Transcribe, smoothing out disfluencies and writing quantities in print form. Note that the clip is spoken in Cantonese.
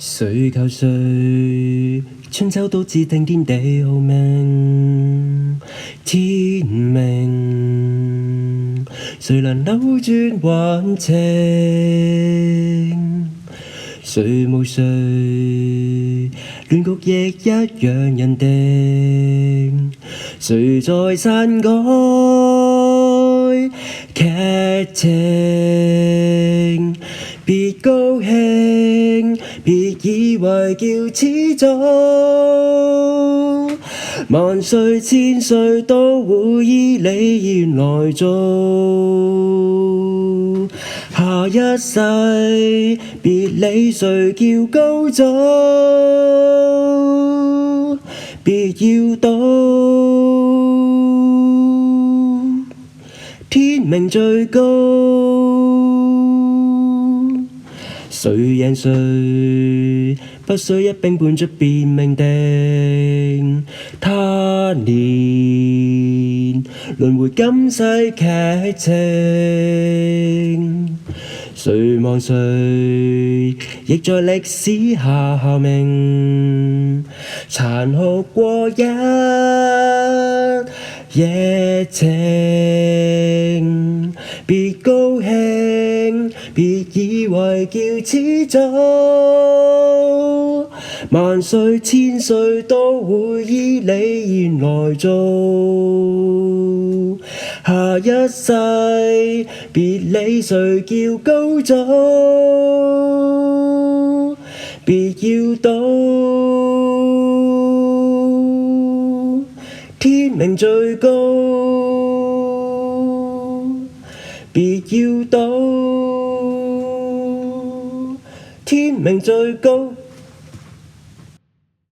誰求誰？春秋都只聽天地浩冥，天命，誰能扭轉運程？誰無誰？亂局亦一樣人定，誰在篡改劇情？別高興，別以為叫始祖，萬歲千歲都會依你願來做。下一世別理誰叫高祖，別要賭，天命最高。誰贏誰，不需一兵半卒便命定。他年輪迴今世劇情，誰望誰，亦在歷史下效命。殘酷過一夜情，別高興，別以為叫始祖，萬歲千歲都會依你願來做。下一世別理誰叫高祖，別要賭，天命最高，別要賭，天命最高。